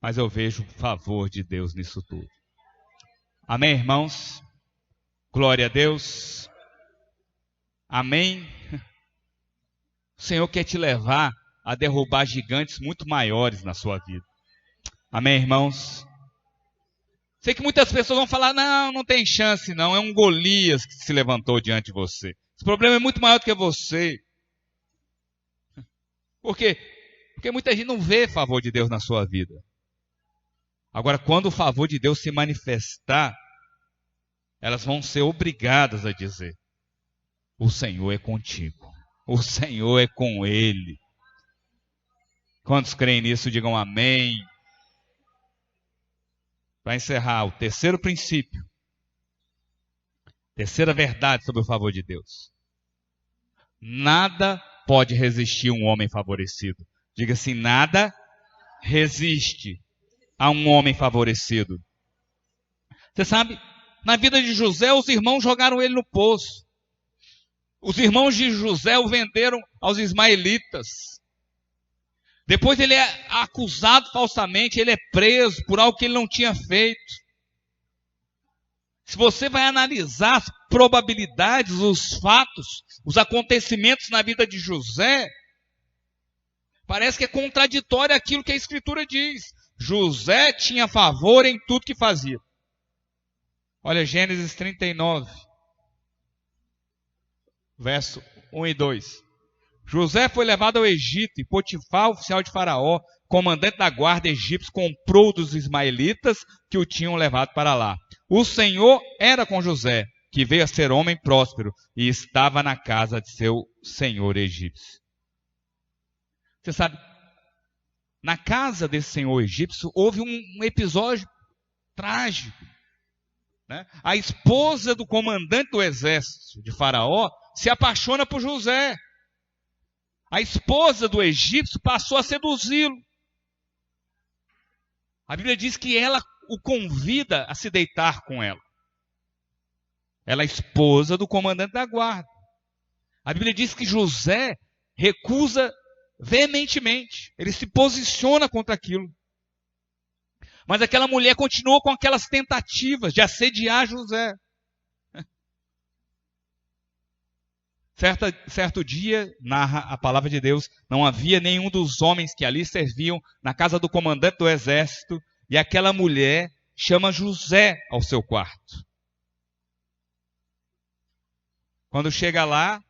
mas eu vejo o favor de Deus nisso tudo. Amém, irmãos? Glória a Deus. Amém? O Senhor quer te levar a derrubar gigantes muito maiores na sua vida. Amém, irmãos? Sei que muitas pessoas vão falar, não tem chance não, é um Golias que se levantou diante de você. Esse problema é muito maior do que você. Por quê? Porque muita gente não vê favor de Deus na sua vida. Agora, quando o favor de Deus se manifestar, elas vão ser obrigadas a dizer, o Senhor é contigo, o Senhor é com ele. Quantos creem nisso, digam amém. Para encerrar, o terceiro princípio, terceira verdade sobre o favor de Deus. Nada pode resistir um homem favorecido. Diga assim, nada resiste a um homem favorecido. Você sabe, na vida de José, os irmãos jogaram ele no poço. Os irmãos de José o venderam aos ismaelitas. Depois ele é acusado falsamente, ele é preso por algo que ele não tinha feito. Se você vai analisar as probabilidades, os fatos, os acontecimentos na vida de José, parece que é contraditório aquilo que a Escritura diz. José tinha favor em tudo que fazia. Olha Gênesis 39, verso 1 e 2. José foi levado ao Egito e Potifar, oficial de Faraó, comandante da guarda egípcio, comprou dos ismaelitas que o tinham levado para lá. O Senhor era com José, que veio a ser homem próspero e estava na casa de seu senhor egípcio. Você sabe, na casa desse senhor egípcio houve um episódio trágico. Né? A esposa do comandante do exército de Faraó se apaixona por José. A esposa do egípcio passou a seduzi-lo. A Bíblia diz que ela o convida a se deitar com ela. Ela é esposa do comandante da guarda. A Bíblia diz que José recusa veementemente. Ele se posiciona contra aquilo. Mas aquela mulher continuou com aquelas tentativas de assediar José. Certo dia, narra a palavra de Deus, não havia nenhum dos homens que ali serviam na casa do comandante do exército, e aquela mulher chama José ao seu quarto. Quando chega lá,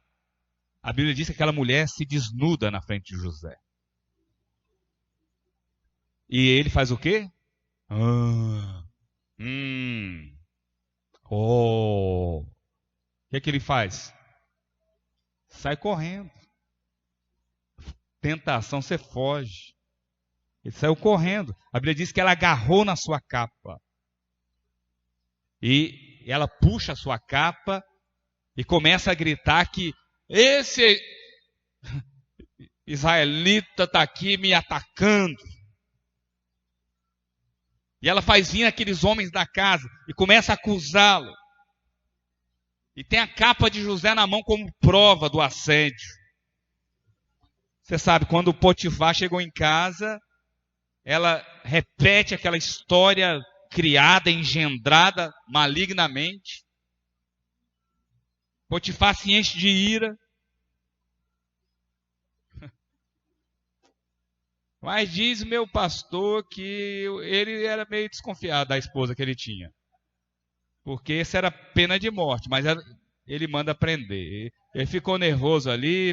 a Bíblia diz que aquela mulher se desnuda na frente de José. E ele faz o quê? O que ele faz? Sai correndo. Tentação, você foge. Ele saiu correndo. A Bíblia diz que ela agarrou na sua capa. E ela puxa a sua capa e começa a gritar que esse israelita está aqui me atacando. E ela faz vir aqueles homens da casa e começa a acusá-lo. E tem a capa de José na mão como prova do assédio. Você sabe, quando o Potifar chegou em casa, ela repete aquela história criada, engendrada malignamente. Potifar se enche de ira. Mas diz meu pastor que ele era meio desconfiado da esposa que ele tinha. Porque essa era pena de morte, mas ele manda prender. Ele ficou nervoso ali,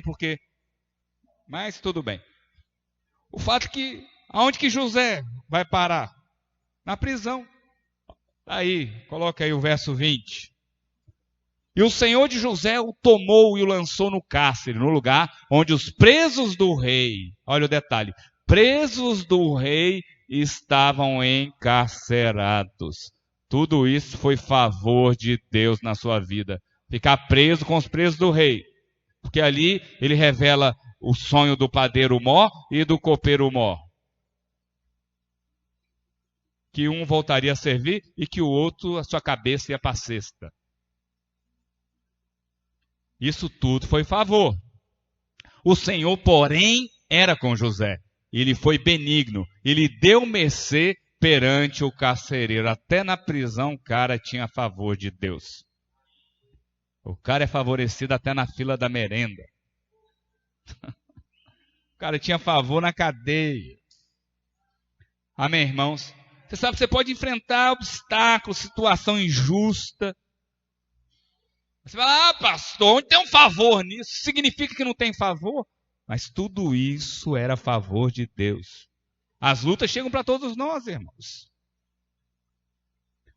mas tudo bem. O fato é que, aonde que José vai parar? Na prisão. Aí, coloca aí o verso 20. E o Senhor de José o tomou e o lançou no cárcere, no lugar onde os presos do rei, olha o detalhe, presos do rei estavam encarcerados. Tudo isso foi favor de Deus na sua vida. Ficar preso com os presos do rei. Porque ali ele revela o sonho do padeiro mó e do copeiro mó. Que um voltaria a servir e que o outro, a sua cabeça ia para a cesta. Isso tudo foi favor. O Senhor, porém, era com José. Ele foi benigno. Ele deu mercê perante o carcereiro. Até na prisão o cara tinha favor de Deus. O cara é favorecido até na fila da merenda. O cara tinha favor na cadeia. Amém, irmãos? Você sabe, você pode enfrentar obstáculos, situação injusta. Você fala, pastor, onde tem um favor nisso? Significa que não tem favor? Mas tudo isso era favor de Deus. As lutas chegam para todos nós, irmãos.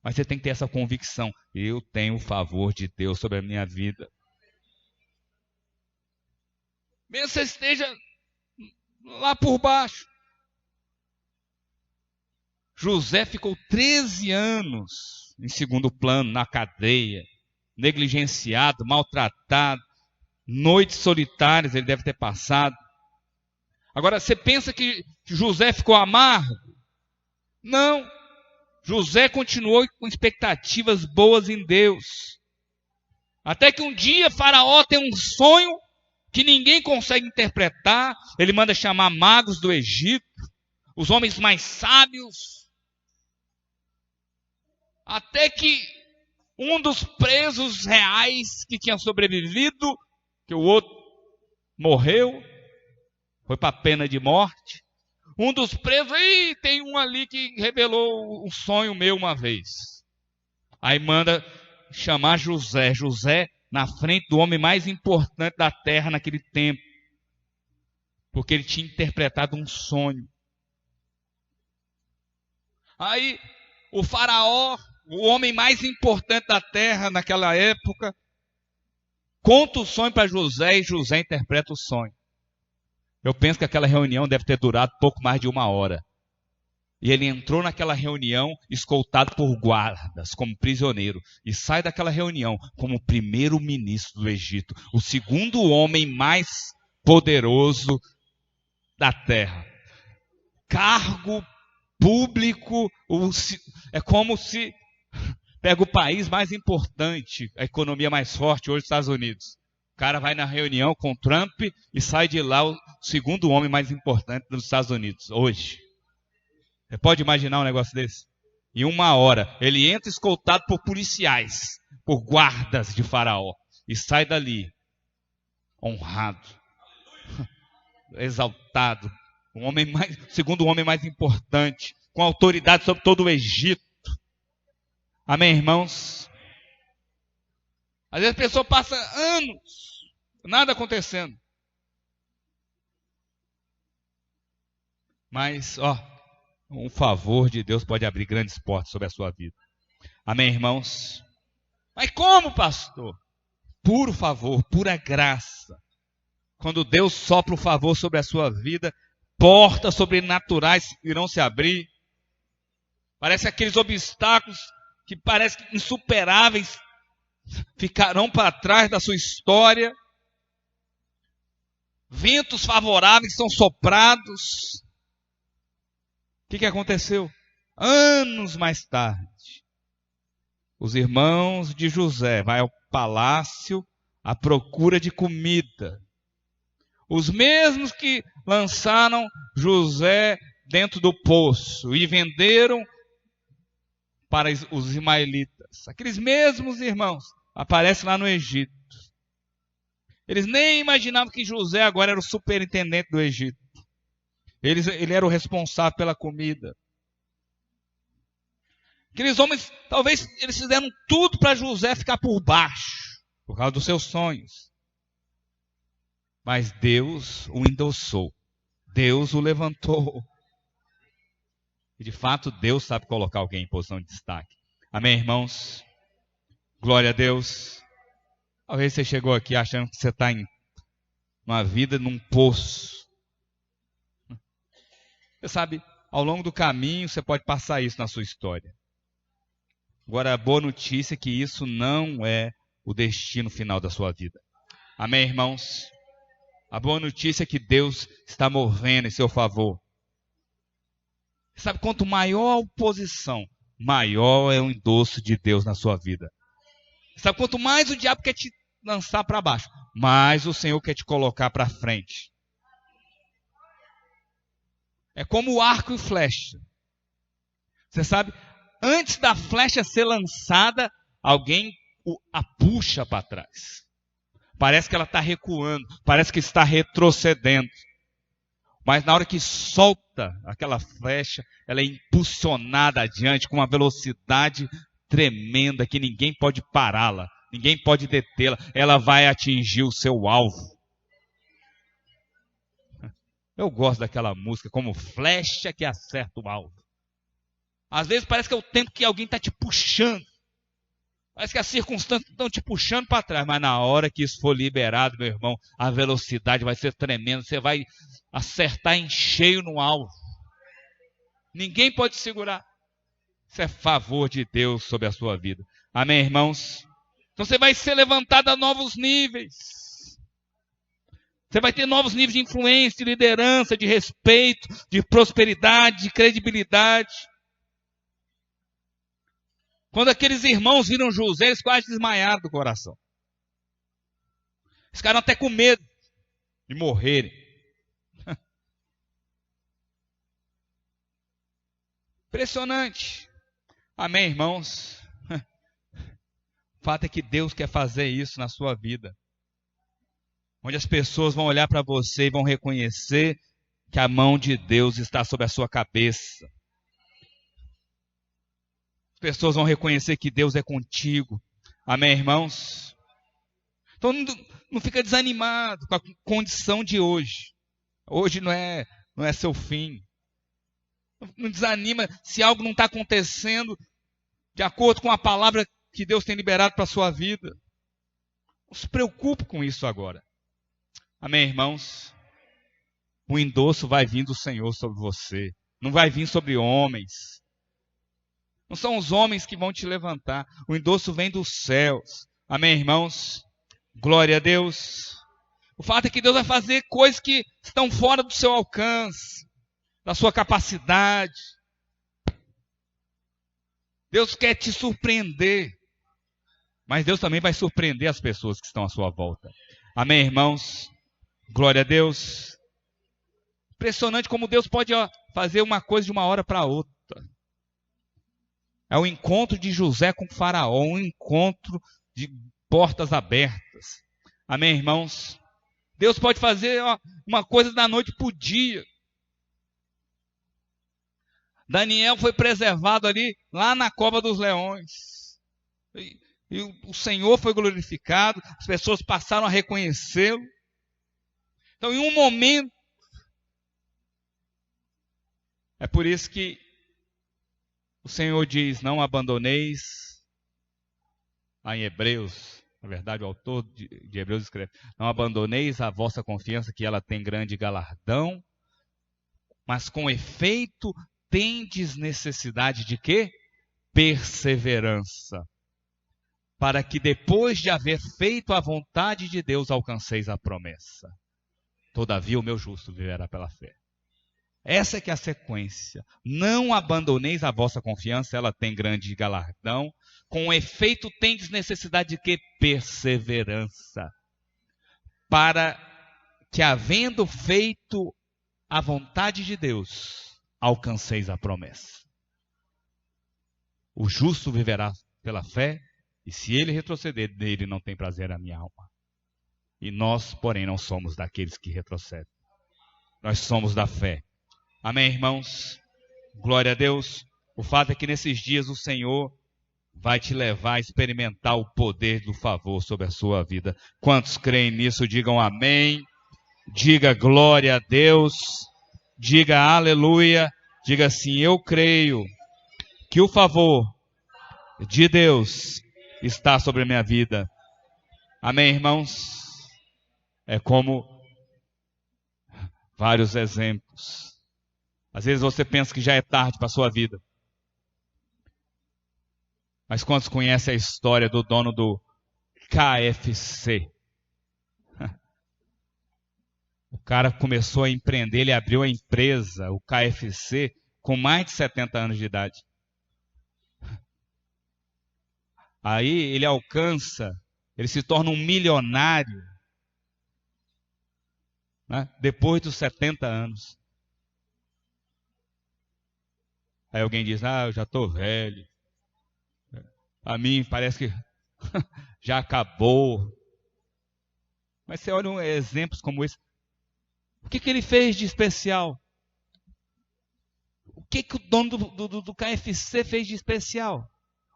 Mas você tem que ter essa convicção. Eu tenho o favor de Deus sobre a minha vida. Mesmo que você esteja lá por baixo. José ficou 13 anos em segundo plano, na cadeia, negligenciado, maltratado. noites solitárias ele deve ter passado. Agora, você pensa que José ficou amargo? Não. José continuou com expectativas boas em Deus. Até que um dia Faraó tem um sonho que ninguém consegue interpretar. Ele manda chamar magos do Egito, os homens mais sábios. Até que um dos presos reais que tinha sobrevivido, que o outro morreu, foi para a pena de morte. Um dos presos, tem um ali que revelou um sonho meu uma vez. Aí manda chamar José. José na frente do homem mais importante da terra naquele tempo. Porque ele tinha interpretado um sonho. Aí o faraó, o homem mais importante da terra naquela época, conta o sonho para José e José interpreta o sonho. Eu penso que aquela reunião deve ter durado pouco mais de 1 hora. E ele entrou naquela reunião escoltado por guardas, como prisioneiro. E sai daquela reunião como o primeiro-ministro do Egito. O segundo homem mais poderoso da terra. Cargo público, é como se pega o país mais importante, a economia mais forte hoje, Estados Unidos. O cara vai na reunião com Trump e sai de lá o segundo homem mais importante dos Estados Unidos, hoje. Você pode imaginar um negócio desse? Em 1 hora, ele entra escoltado por policiais, por guardas de Faraó, e sai dali, honrado, exaltado, segundo o homem mais importante, com autoridade sobre todo o Egito. Amém, irmãos? Às vezes a pessoa passa anos, nada acontecendo. Mas, um favor de Deus pode abrir grandes portas sobre a sua vida. Amém, irmãos? Mas como, pastor? Puro favor, pura graça. Quando Deus sopra o favor sobre a sua vida, portas sobrenaturais irão se abrir. Parece aqueles obstáculos que parecem insuperáveis ficarão para trás da sua história. Ventos favoráveis são soprados. O que aconteceu? Anos mais tarde, os irmãos de José vão ao palácio à procura de comida. Os mesmos que lançaram José dentro do poço e venderam para os ismaelitas. Aqueles mesmos irmãos aparecem lá no Egito. Eles nem imaginavam que José agora era o superintendente do Egito. Ele era o responsável pela comida. Aqueles homens, talvez eles fizeram tudo para José ficar por baixo, por causa dos seus sonhos. Mas Deus o endossou. Deus o levantou. E de fato, Deus sabe colocar alguém em posição de destaque. Amém, irmãos? Glória a Deus. Talvez você chegou aqui achando que você está em uma vida num poço. Você sabe, ao longo do caminho você pode passar isso na sua história. Agora, a boa notícia é que isso não é o destino final da sua vida. Amém, irmãos? A boa notícia é que Deus está movendo em seu favor. Sabe, quanto maior a oposição, maior é o endosso de Deus na sua vida. Sabe, quanto mais o diabo quer te lançar para baixo, mais o Senhor quer te colocar para frente. É como o arco e flecha. Você sabe, antes da flecha ser lançada, alguém a puxa para trás. Parece que ela está recuando, parece que está retrocedendo. Mas na hora que solta aquela flecha, ela é impulsionada adiante com uma velocidade tremenda que ninguém pode pará-la, ninguém pode detê-la. Ela vai atingir o seu alvo. Eu gosto daquela música, como flecha que acerta o alvo. Às vezes parece que é o tempo que alguém está te puxando. Parece que as circunstâncias estão te puxando para trás. Mas na hora que isso for liberado, meu irmão, a velocidade vai ser tremenda. Você vai acertar em cheio no alvo. Ninguém pode segurar. Isso é favor de Deus sobre a sua vida. Amém, irmãos? Então você vai ser levantado a novos níveis. Você vai ter novos níveis de influência, de liderança, de respeito, de prosperidade, de credibilidade. Quando aqueles irmãos viram José, eles quase desmaiaram do coração. Eles ficaram até com medo de morrerem. Impressionante. Amém, irmãos? O fato é que Deus quer fazer isso na sua vida. Onde as pessoas vão olhar para você e vão reconhecer que a mão de Deus está sobre a sua cabeça. As pessoas vão reconhecer que Deus é contigo. Amém, irmãos? Então não fica desanimado com a condição de hoje. Hoje não é seu fim. Não desanima se algo não está acontecendo de acordo com a palavra que Deus tem liberado para a sua vida. Não se preocupe com isso agora. Amém, irmãos? O endosso vai vir do Senhor sobre você. Não vai vir sobre homens. Não são os homens que vão te levantar. O endosso vem dos céus. Amém, irmãos? Glória a Deus. O fato é que Deus vai fazer coisas que estão fora do seu alcance, da sua capacidade. Deus quer te surpreender. Mas Deus também vai surpreender as pessoas que estão à sua volta. Amém, irmãos? Glória a Deus. Impressionante como Deus pode fazer uma coisa de uma hora para outra. É o encontro de José com o faraó, um encontro de portas abertas. Amém, irmãos? Deus pode fazer uma coisa da noite para o dia. Daniel foi preservado ali, lá na cova dos leões. E o Senhor foi glorificado, as pessoas passaram a reconhecê-lo. Então, em um momento, é por isso que o Senhor diz, não abandoneis, lá em Hebreus, na verdade o autor de Hebreus escreve, não abandoneis a vossa confiança que ela tem grande galardão, mas com efeito tendes necessidade de quê? Perseverança, para que depois de haver feito a vontade de Deus alcanceis a promessa. Todavia o meu justo viverá pela fé. Essa é que é a sequência. Não abandoneis a vossa confiança, ela tem grande galardão. Com efeito, tendes necessidade de que? Perseverança. Para que, havendo feito a vontade de Deus, alcanceis a promessa. O justo viverá pela fé, e se ele retroceder, dele não tem prazer a minha alma. E nós, porém, não somos daqueles que retrocedem. Nós somos da fé. Amém, irmãos? Glória a Deus. O fato é que nesses dias o Senhor vai te levar a experimentar o poder do favor sobre a sua vida. Quantos creem nisso, digam amém. Diga glória a Deus. Diga aleluia. Diga assim, eu creio que o favor de Deus está sobre a minha vida. Amém, irmãos? É como vários exemplos. Às vezes você pensa que já é tarde para a sua vida. Mas quantos conhecem a história do dono do KFC? O cara começou a empreender, ele abriu a empresa, o KFC, com mais de 70 anos de idade. Aí ele ele se torna um milionário, né, depois dos 70 anos. Aí alguém diz, eu já estou velho. A mim parece que já acabou. Mas você olha exemplos como esse. O que ele fez de especial? O que o dono do KFC fez de especial?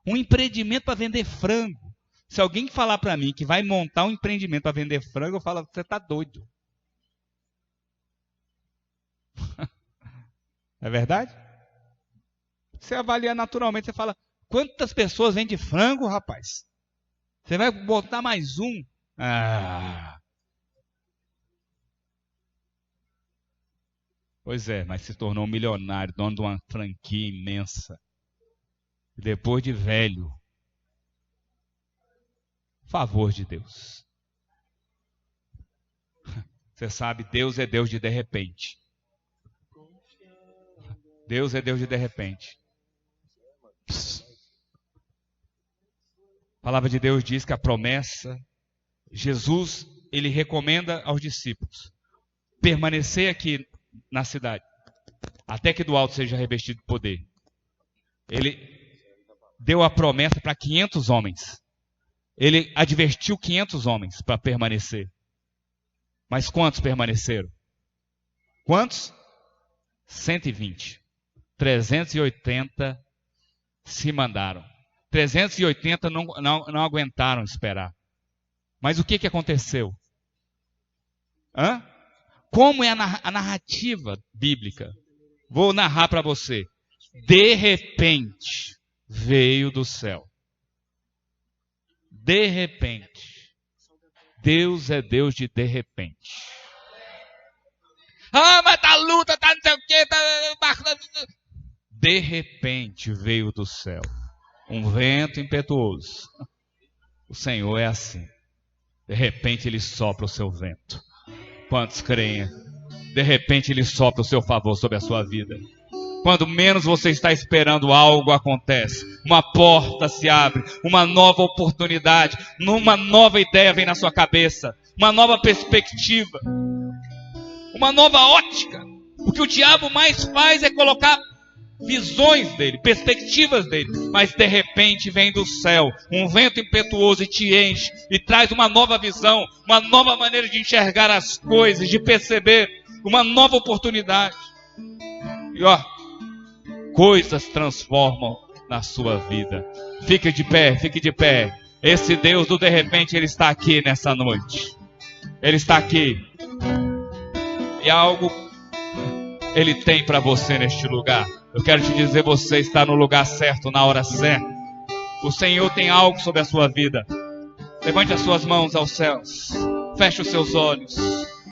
Um empreendimento para vender frango. Se alguém falar para mim que vai montar um empreendimento para vender frango, eu falo, você está doido. É verdade? Você avalia naturalmente, você fala, quantas pessoas vendem frango, rapaz? Você vai botar mais um? Pois é, mas se tornou um milionário, dono de uma franquia imensa. E depois de velho. Favor de Deus. Você sabe, Deus é Deus de repente. Deus é Deus de repente. A palavra de Deus diz que a promessa, Jesus, ele recomenda aos discípulos permanecer aqui na cidade, até que do alto seja revestido de poder. Ele deu a promessa para 500 homens. Ele advertiu 500 homens para permanecer. Mas quantos permaneceram? Quantos? 120. 380 se mandaram. 380 não aguentaram esperar. Mas o que aconteceu? Como é a narrativa bíblica? Vou narrar para você. De repente, veio do céu. De repente. Deus é Deus de repente. Mas tá luta, tá não sei o quê. De repente veio do céu um vento impetuoso. O Senhor é assim. De repente Ele sopra o seu vento. Quantos creem? De repente Ele sopra o seu favor sobre a sua vida. Quando menos você está esperando, algo acontece. Uma porta se abre, uma nova oportunidade, uma nova ideia vem na sua cabeça, uma nova perspectiva, uma nova ótica. O que o diabo mais faz é colocar visões dele, perspectivas dele, mas de repente vem do céu um vento impetuoso e te enche e traz uma nova visão, uma nova maneira de enxergar as coisas, de perceber, uma nova oportunidade. E coisas transformam na sua vida. Fique de pé, fique de pé. Esse Deus do de repente, Ele está aqui nessa noite. Ele está aqui. E algo Ele tem para você neste lugar. Eu quero te dizer, você está no lugar certo, na hora certa. O Senhor tem algo sobre a sua vida. Levante as suas mãos aos céus. Feche os seus olhos.